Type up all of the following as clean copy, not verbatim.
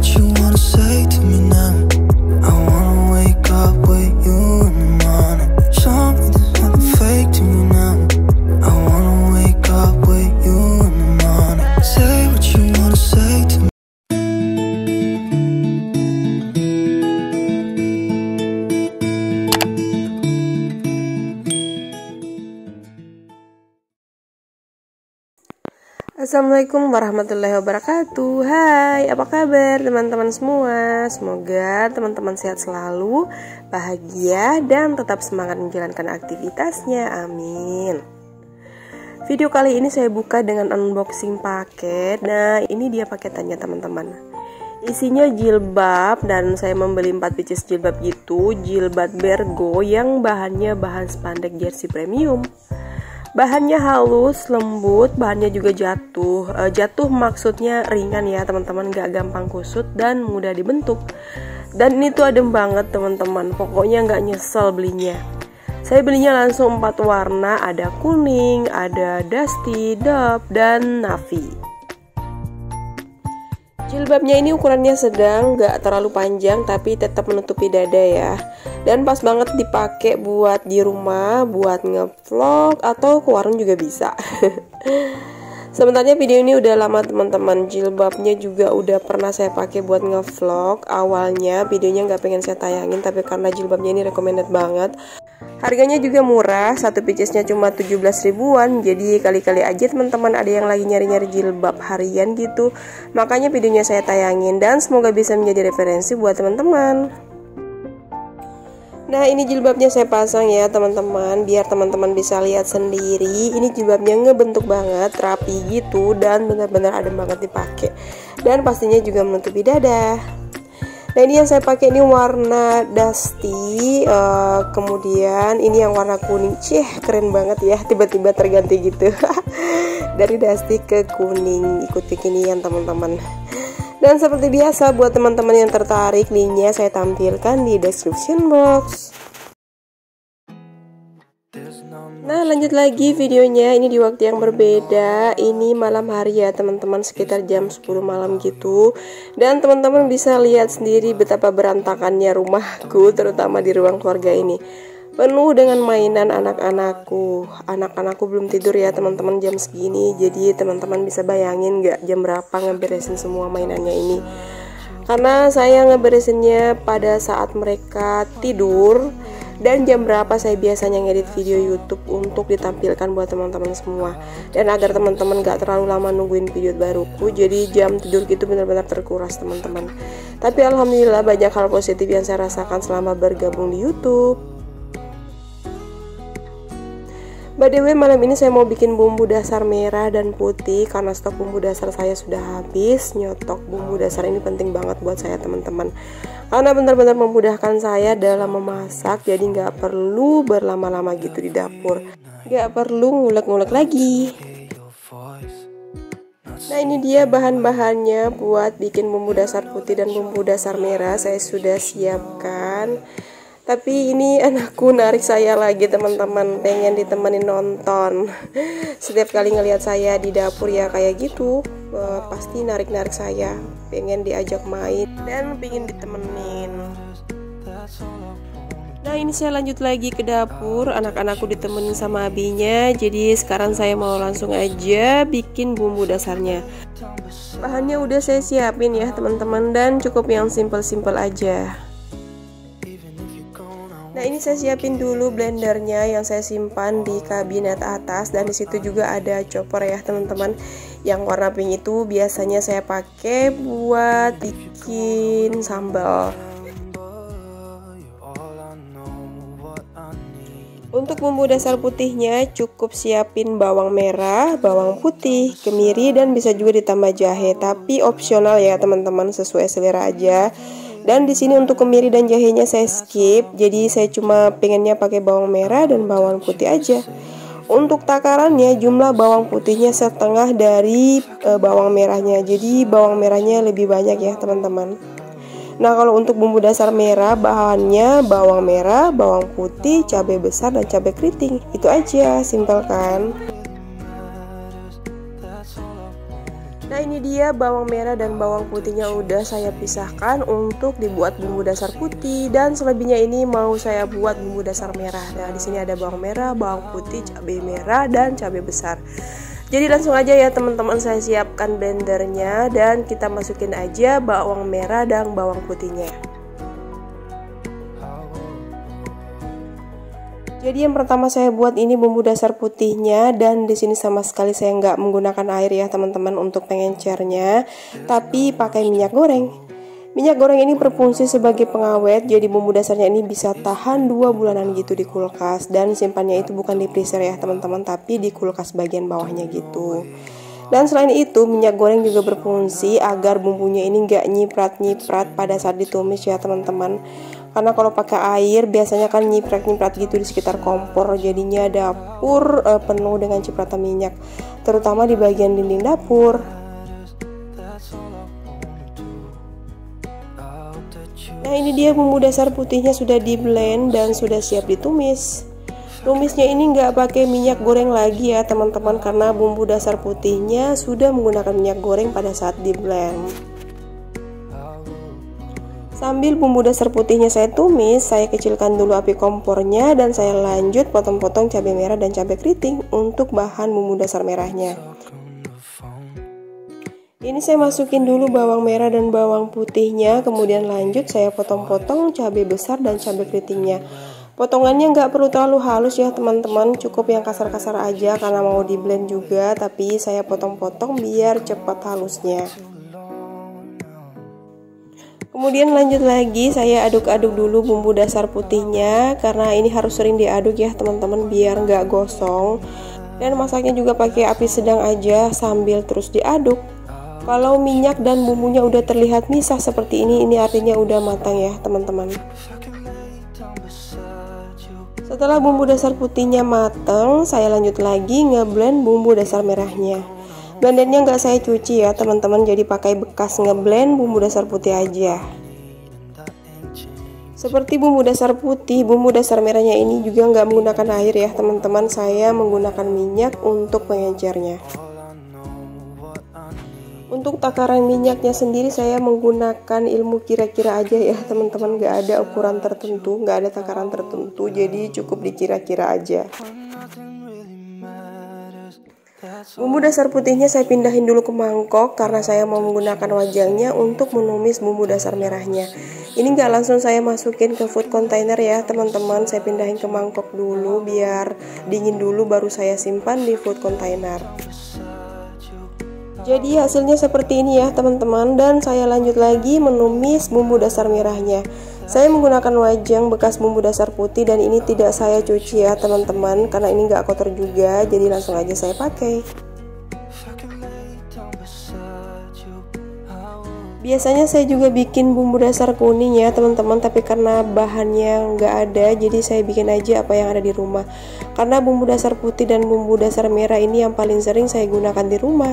what you wanna say to me now. I wanna wake up with you in the morning. Show me there's nothing fake to me now. I wanna wake up with you in the morning. Say what you wanna say to me. Assalamualaikum warahmatullahi wabarakatuh. Hai, apa kabar teman-teman semua? Semoga teman-teman sehat selalu, bahagia, dan tetap semangat menjalankan aktivitasnya. Amin. Video kali ini saya buka dengan unboxing paket. Nah, ini dia paketannya teman-teman. Isinya jilbab, dan saya membeli 4 pieces jilbab gitu. Jilbab Bergo yang bahannya bahan spandek jersey premium. Bahannya halus, lembut, bahannya juga jatuh. Jatuh maksudnya ringan ya teman-teman, gak gampang kusut dan mudah dibentuk. Dan ini tuh adem banget teman-teman, pokoknya gak nyesel belinya. Saya belinya langsung 4 warna, ada kuning, ada dusty, dark, dan navy. Jilbabnya ini ukurannya sedang, gak terlalu panjang tapi tetap menutupi dada ya. Dan pas banget dipakai buat di rumah, buat ngevlog atau ke warung juga bisa. Sebenarnya video ini udah lama teman-teman. Jilbabnya juga udah pernah saya pakai buat ngevlog. Awalnya videonya nggak pengen saya tayangin, tapi karena jilbabnya ini recommended banget. Harganya juga murah, satu piecesnya cuma 17 ribuan. Jadi kali-kali aja teman-teman ada yang lagi nyari-nyari jilbab harian gitu. Makanya videonya saya tayangin dan semoga bisa menjadi referensi buat teman-teman. Nah, ini jilbabnya saya pasang ya teman-teman, biar teman-teman bisa lihat sendiri. Ini jilbabnya ngebentuk banget, rapi gitu, dan benar-benar adem banget dipakai. Dan pastinya juga menutupi dada. Nah, ini yang saya pakai ini warna dusty, kemudian ini yang warna kuning. Keren banget ya, tiba-tiba terganti gitu. Dari dusty ke kuning, ikut kekinian teman-teman. Dan seperti biasa buat teman-teman yang tertarik, linknya saya tampilkan di description box. Nah, lanjut lagi videonya. Ini di waktu yang berbeda. Ini malam hari ya teman-teman, sekitar jam 10 malam gitu. Dan teman-teman bisa lihat sendiri betapa berantakannya rumahku, terutama di ruang keluarga ini. Penuh dengan mainan anak-anakku. Anak-anakku belum tidur ya teman-teman jam segini. Jadi teman-teman bisa bayangin gak jam berapa ngeberesin semua mainannya ini. Karena saya ngeberesinnya pada saat mereka tidur. Dan jam berapa saya biasanya ngedit video YouTube untuk ditampilkan buat teman-teman semua. Dan agar teman-teman gak terlalu lama nungguin video baruku, jadi jam tidur gitu benar-benar terkuras teman-teman. Tapi alhamdulillah banyak hal positif yang saya rasakan selama bergabung di YouTube. By the way, malam ini saya mau bikin bumbu dasar merah dan putih karena stok bumbu dasar saya sudah habis. Nyotok bumbu dasar ini penting banget buat saya teman-teman, karena benar-benar memudahkan saya dalam memasak. Jadi nggak perlu berlama-lama gitu di dapur, nggak perlu ngulek-ngulek lagi. Nah, ini dia bahan-bahannya buat bikin bumbu dasar putih dan bumbu dasar merah. Saya sudah siapkan. Tapi ini anakku narik saya lagi teman-teman, pengen ditemenin nonton. Setiap kali ngelihat saya di dapur ya kayak gitu, pasti narik-narik saya, pengen diajak main dan pengen ditemenin. Nah, ini saya lanjut lagi ke dapur, anak-anakku ditemenin sama abinya. Jadi sekarang saya mau langsung aja bikin bumbu dasarnya. Bahannya udah saya siapin ya teman-teman, dan cukup yang simple-simple aja. Nah, ini saya siapin dulu blendernya yang saya simpan di kabinet atas, dan disitu juga ada chopper ya teman-teman. Yang warna pink itu biasanya saya pakai buat bikin sambal. Untuk bumbu dasar putihnya cukup siapin bawang merah, bawang putih, kemiri, dan bisa juga ditambah jahe. Tapi opsional ya teman-teman, sesuai selera aja. Dan di sini untuk kemiri dan jahenya saya skip, jadi saya cuma pengennya pakai bawang merah dan bawang putih aja. Untuk takarannya jumlah bawang putihnya setengah dari bawang merahnya, jadi bawang merahnya lebih banyak ya teman-teman. Nah, kalau untuk bumbu dasar merah bahannya bawang merah, bawang putih, cabai besar, dan cabai keriting. Itu aja, simpel kan? Nah, ini dia bawang merah dan bawang putihnya udah saya pisahkan untuk dibuat bumbu dasar putih, dan selebihnya ini mau saya buat bumbu dasar merah. Nah, di sini ada bawang merah, bawang putih, cabai merah dan cabai besar. Jadi langsung aja ya teman-teman, saya siapkan blendernya dan kita masukin aja bawang merah dan bawang putihnya. Jadi yang pertama saya buat ini bumbu dasar putihnya, dan di sini sama sekali saya nggak menggunakan air ya teman-teman untuk pengencernya, tapi pakai minyak goreng. Minyak goreng ini berfungsi sebagai pengawet, jadi bumbu dasarnya ini bisa tahan 2 bulanan gitu di kulkas, dan simpannya itu bukan di freezer ya teman-teman, tapi di kulkas bagian bawahnya gitu. Dan selain itu minyak goreng juga berfungsi agar bumbunya ini nggak nyiprat-nyiprat pada saat ditumis ya teman-teman. Karena kalau pakai air biasanya kan nyiprat-nyiprat gitu di sekitar kompor, jadinya dapur penuh dengan cipratan minyak, terutama di bagian dinding dapur. Nah, ini dia bumbu dasar putihnya sudah di blend dan sudah siap ditumis. Tumisnya ini nggak pakai minyak goreng lagi ya teman-teman, karena bumbu dasar putihnya sudah menggunakan minyak goreng pada saat di blend. Sambil bumbu dasar putihnya saya tumis, saya kecilkan dulu api kompornya dan saya lanjut potong-potong cabai merah dan cabai keriting untuk bahan bumbu dasar merahnya. Ini saya masukin dulu bawang merah dan bawang putihnya, kemudian lanjut saya potong-potong cabai besar dan cabai keritingnya. Potongannya nggak perlu terlalu halus ya teman-teman, cukup yang kasar-kasar aja karena mau di blend juga, tapi saya potong-potong biar cepat halusnya. Kemudian lanjut lagi saya aduk-aduk dulu bumbu dasar putihnya, karena ini harus sering diaduk ya teman-teman biar nggak gosong. Dan masaknya juga pakai api sedang aja sambil terus diaduk. Kalau minyak dan bumbunya udah terlihat misah seperti ini artinya udah matang ya teman-teman. Setelah bumbu dasar putihnya matang, saya lanjut lagi ngeblend bumbu dasar merahnya. Blendernya nggak saya cuci ya teman-teman, jadi pakai bekas ngeblend bumbu dasar putih aja. Seperti bumbu dasar putih, bumbu dasar merahnya ini juga nggak menggunakan air ya teman-teman, saya menggunakan minyak untuk pengencernya. Untuk takaran minyaknya sendiri saya menggunakan ilmu kira-kira aja ya teman-teman, nggak ada ukuran tertentu, nggak ada takaran tertentu, jadi cukup dikira-kira aja. Bumbu dasar putihnya saya pindahin dulu ke mangkok karena saya mau menggunakan wajannya untuk menumis bumbu dasar merahnya. Ini nggak langsung saya masukin ke food container ya teman-teman, saya pindahin ke mangkok dulu biar dingin dulu baru saya simpan di food container. Jadi hasilnya seperti ini ya teman-teman, dan saya lanjut lagi menumis bumbu dasar merahnya. Saya menggunakan wajan bekas bumbu dasar putih dan ini tidak saya cuci ya teman-teman, karena ini nggak kotor juga, jadi langsung aja saya pakai. Biasanya saya juga bikin bumbu dasar kuning ya teman-teman, tapi karena bahannya nggak ada, jadi saya bikin aja apa yang ada di rumah. Karena bumbu dasar putih dan bumbu dasar merah ini yang paling sering saya gunakan di rumah.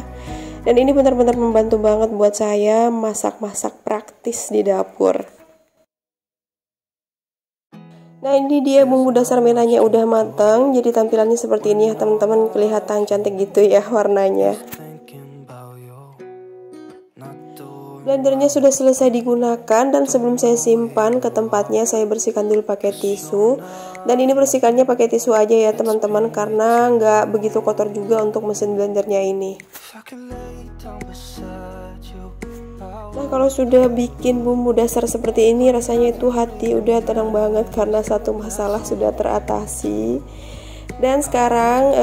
Dan ini benar-benar membantu banget buat saya masak-masak praktis di dapur. Nah, ini dia bumbu dasar merahnya udah matang, jadi tampilannya seperti ini ya teman-teman, kelihatan cantik gitu ya warnanya. Blendernya sudah selesai digunakan, dan sebelum saya simpan ke tempatnya saya bersihkan dulu pakai tisu. Dan ini bersihkannya pakai tisu aja ya teman-teman, karena nggak begitu kotor juga untuk mesin blendernya ini. Nah, kalau sudah bikin bumbu dasar seperti ini rasanya itu hati udah tenang banget karena satu masalah sudah teratasi. Dan sekarang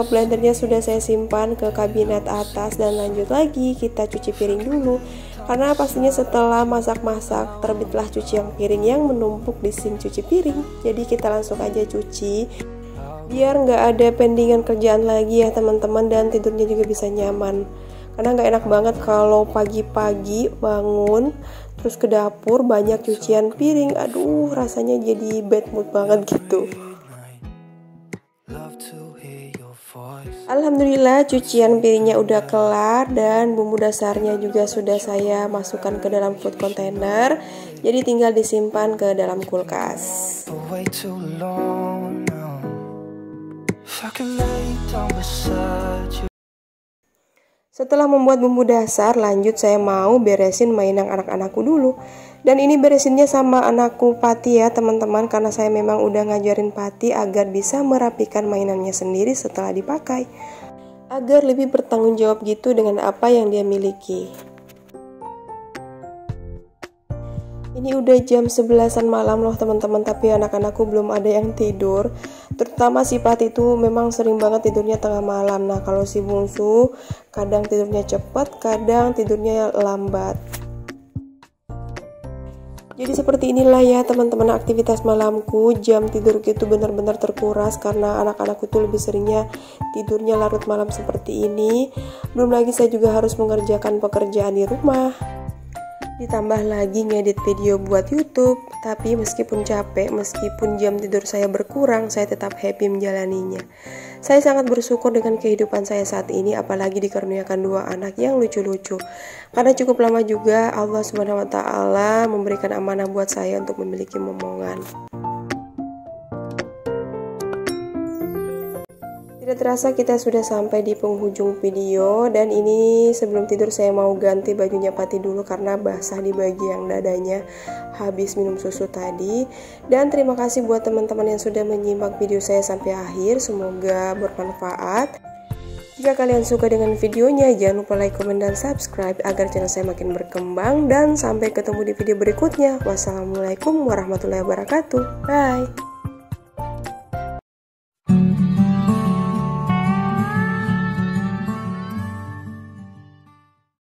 blendernya sudah saya simpan ke kabinet atas, dan lanjut lagi kita cuci piring dulu. Karena pastinya setelah masak-masak terbitlah cucian piring yang menumpuk di sink cuci piring. Jadi kita langsung aja cuci biar nggak ada pendingan kerjaan lagi ya teman-teman, dan tidurnya juga bisa nyaman. Karena nggak enak banget kalau pagi-pagi bangun terus ke dapur banyak cucian piring, aduh rasanya jadi bad mood banget gitu. Alhamdulillah cucian piringnya udah kelar dan bumbu dasarnya juga sudah saya masukkan ke dalam food container, jadi tinggal disimpan ke dalam kulkas. Setelah membuat bumbu dasar, lanjut saya mau beresin mainan anak-anakku dulu. Dan ini beresinnya sama anakku Pati ya teman-teman, karena saya memang udah ngajarin Pati agar bisa merapikan mainannya sendiri setelah dipakai, agar lebih bertanggung jawab gitu dengan apa yang dia miliki. Ini udah jam 11-an malam loh teman-teman, tapi anak-anakku belum ada yang tidur. Terutama si Pati itu memang sering banget tidurnya tengah malam. Nah kalau si bungsu kadang tidurnya cepat, kadang tidurnya lambat. Jadi seperti inilah ya teman-teman aktivitas malamku. Jam tidurku itu benar-benar terkuras karena anak-anakku itu lebih seringnya tidurnya larut malam seperti ini. Belum lagi saya juga harus mengerjakan pekerjaan di rumah, ditambah lagi ngedit video buat YouTube. Tapi meskipun capek, meskipun jam tidur saya berkurang, saya tetap happy menjalaninya. Saya sangat bersyukur dengan kehidupan saya saat ini, apalagi dikaruniakan 2 anak yang lucu-lucu. Karena cukup lama juga Allah Subhanahu wa Ta'ala memberikan amanah buat saya untuk memiliki momongan. Tidak terasa kita sudah sampai di penghujung video, dan ini sebelum tidur saya mau ganti bajunya Pati dulu karena basah di bagian dadanya habis minum susu tadi. Dan terima kasih buat teman-teman yang sudah menyimak video saya sampai akhir, semoga bermanfaat. Jika kalian suka dengan videonya, jangan lupa like, komen, dan subscribe agar channel saya makin berkembang. Dan sampai ketemu di video berikutnya. Wassalamualaikum warahmatullahi wabarakatuh. Bye.